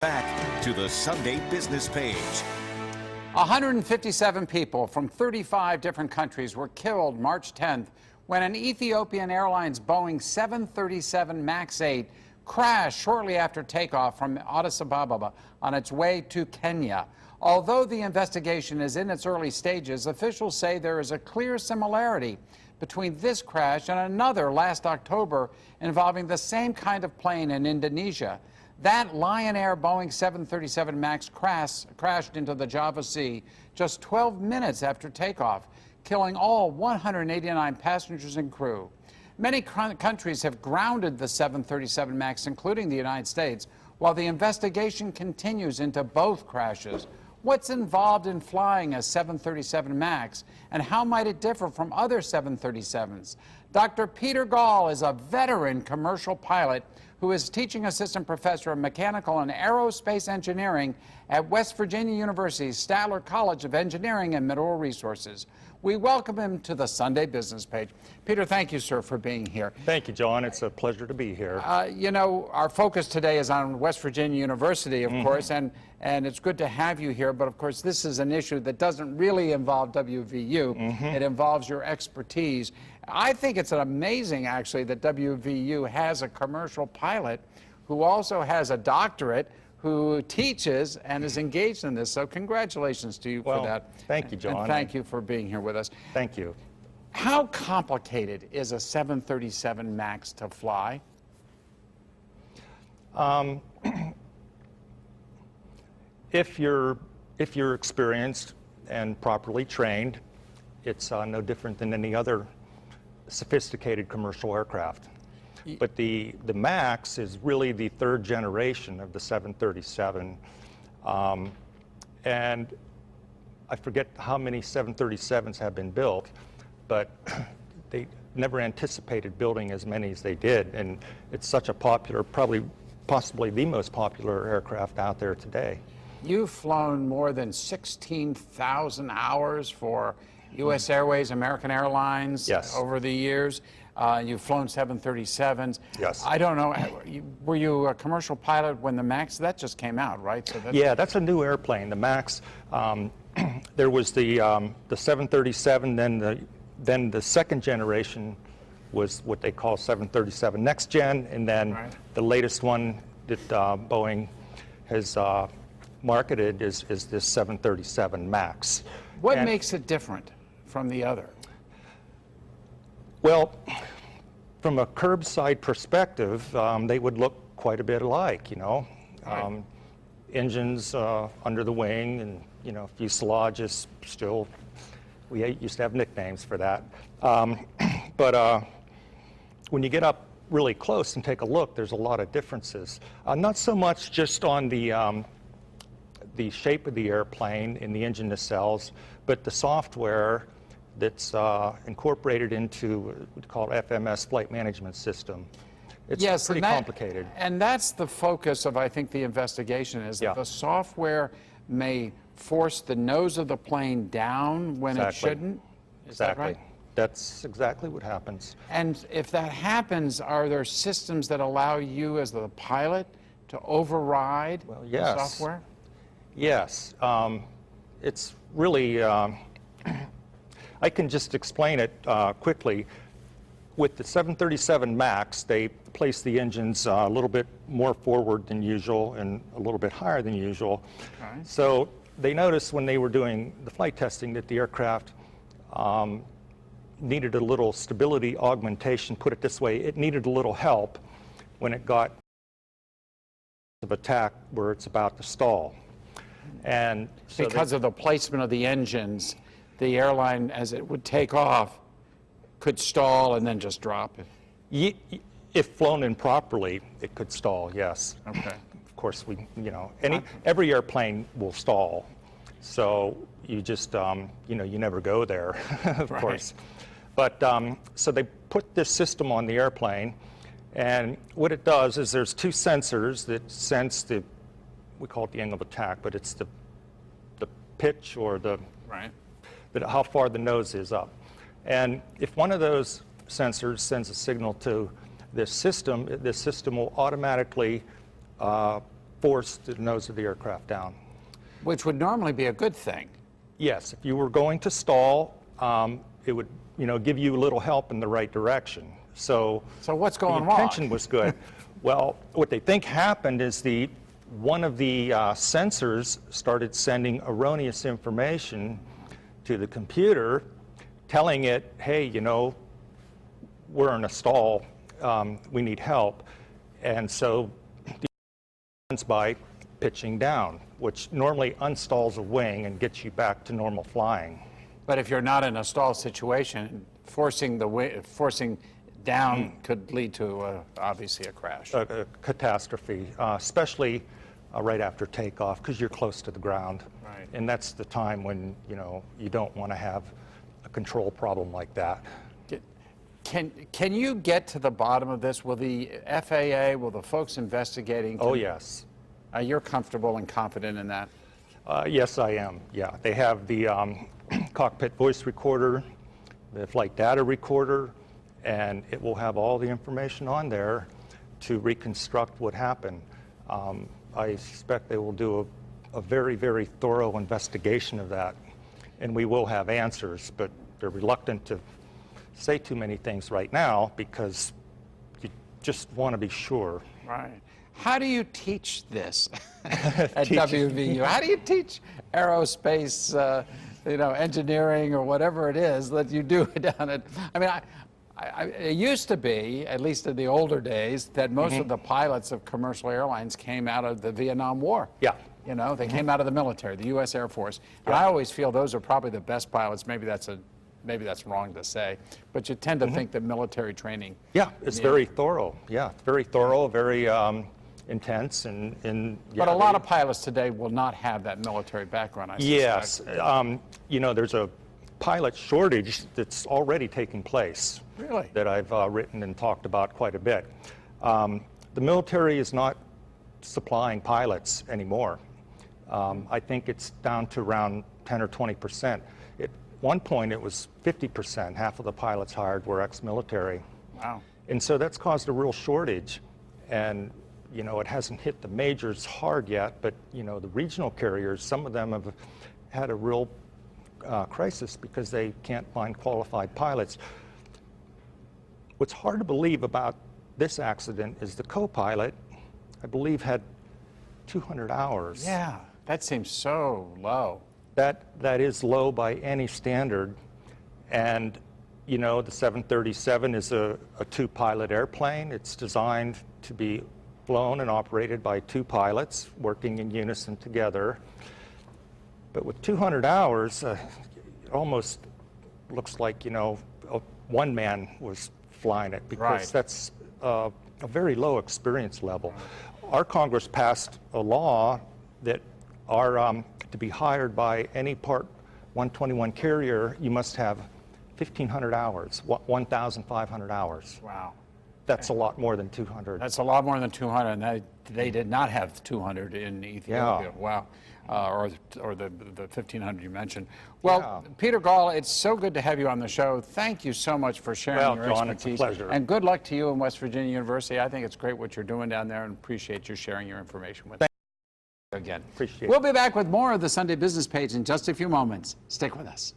Back to the Sunday Business Page. 157 people from 35 different countries were killed March 10th when an Ethiopian Airlines Boeing 737 MAX 8 crashed shortly after takeoff from Addis Ababa on its way to Kenya. Although the investigation is in its early stages, officials say there is a clear similarity between this crash and another last October involving the same kind of plane in Indonesia. That Lion Air Boeing 737 MAX crashed into the Java Sea just 12 minutes after takeoff, killing all 189 passengers and crew. Many countries have grounded the 737 MAX, including the United States, while the investigation continues into both crashes. What's involved in flying a 737 MAX, and how might it differ from other 737s? Dr. Peter Gall is a veteran commercial pilot who is teaching assistant professor of mechanical and aerospace engineering at West Virginia University's Statler College of Engineering and Mineral Resources. We welcome him to the Sunday Business Page. Peter, thank you, sir, for being here. Thank you, John. It's a pleasure to be here. You know, our focus today is on West Virginia University, of course, and it's good to have you here. But, of course, this is an issue that doesn't really involve WVU. It involves your expertise. I think it's amazing, actually, that WVU has a commercial pilot who also has a doctorate, who teaches and is engaged in this. So congratulations to you for that. Thank you, John. And thank you for being here with us. Thank you. How complicated is a 737 MAX to fly? If you're experienced and properly trained, it's no different than any other sophisticated commercial aircraft. But the MAX is really the third generation of the 737. And I forget how many 737s have been built, but they never anticipated building as many as they did. And it's such a popular, possibly the most popular aircraft out there today. You've flown more than 16,000 hours for U.S. Airways, American Airlines over the years. You've flown 737s. Yes. I don't know, were you a commercial pilot when the MAX, that just came out, right? So yeah, that's a new airplane, the MAX. There was the 737, then the second generation was what they call 737 Next Gen, and then the latest one that Boeing has marketed is this 737 MAX. What makes it different from the other? Well, from a curbside perspective, they would look quite a bit alike, you know. Engines under the wing, and, you know, fuselage is still, we used to have nicknames for that. But when you get up really close and take a look, there's a lot of differences. Not so much just on the shape of the airplane and the engine nacelles, but the software that's incorporated into what we call FMS, Flight Management System. It's pretty complicated. And that's the focus of, I think, the investigation is that the software may force the nose of the plane down when it shouldn't. Is that right? That's exactly what happens. And if that happens, are there systems that allow you as the pilot to override the software? Yes. It's really, I can just explain it quickly. With the 737 MAX, they place the engines a little bit more forward than usual and a little bit higher than usual. So they noticed when they were doing the flight testing that the aircraft needed a little stability augmentation. Put it this way, it needed a little help when it got of attack where it's about to stall. And so because of the placement of the engines, the airline, as it would take off, could stall and then just drop it. If flown improperly, it could stall, yes. Okay. Of course, every airplane will stall. So you just, you know, you never go there, of course. But so they put this system on the airplane, and what it does is there's two sensors that sense we call it the angle of attack, but it's the pitch or how far the nose is up. And if one of those sensors sends a signal to this system will automatically force the nose of the aircraft down. Which would normally be a good thing. Yes, if you were going to stall, it would, give you a little help in the right direction. So what's going the wrong? intention was good. Well, what they think happened is one of the sensors started sending erroneous information to the computer, telling it, hey, we're in a stall, we need help. And so the by pitching down, which normally unstalls a wing and gets you back to normal flying. But if you're not in a stall situation, forcing down could lead to obviously a crash. A catastrophe, especially right after takeoff, because you're close to the ground. Right. And that's the time when you don't want to have a control problem like that. Can you get to the bottom of this? Will the FAA, will the folks investigating? Oh, yes. You're comfortable and confident in that? Yes, I am. Yeah, they have the cockpit voice recorder, the flight data recorder, and it will have all the information on there to reconstruct what happened. I suspect they will do a very, very thorough investigation of that, and we will have answers, but they're reluctant to say too many things right now because you just want to be sure. Right. How do you teach this at WVU? How do you teach aerospace, engineering or whatever it is that you do down at? I mean, it used to be, at least in the older days, that most of the pilots of commercial airlines came out of the Vietnam War. Yeah. They came out of the military, the U.S. Air Force. And I always feel those are probably the best pilots. Maybe that's wrong to say, but you tend to think that military training. Yeah, it's very thorough. Yeah, very thorough, very intense, and but a lot of pilots today will not have that military background, I suspect. Yes, there's a pilot shortage that's already taking place. Really? That I've written and talked about quite a bit. The military is not supplying pilots anymore. I think it's down to around 10 or 20%. At one point, it was 50%. Half of the pilots hired were ex-military. Wow. And so that's caused a real shortage. And, it hasn't hit the majors hard yet, but, the regional carriers, some of them have had a real crisis because they can't find qualified pilots. What's hard to believe about this accident is the co-pilot, I believe, had 200 hours. Yeah, that seems so low. That is low by any standard. And, the 737 is a two-pilot airplane. It's designed to be flown and operated by two pilots working in unison together. But with 200 hours, it almost looks like, one man was flying it because that's a very low experience level. Our Congress passed a law that to be hired by any Part 121 carrier, you must have 1,500 hours, 1,500 hours. Wow. That's a lot more than 200. That's a lot more than 200, and they did not have 200 in Ethiopia. Yeah. Wow. Or the 1,500 you mentioned. Well, yeah. Peter Gall, it's so good to have you on the show. Thank you so much for sharing your John, expertise. it's a pleasure. And good luck to you in West Virginia University. I think it's great what you're doing down there, and appreciate you sharing your information with us again. Appreciate it. We'll be back with more of the Sunday Business Page in just a few moments. Stick with us.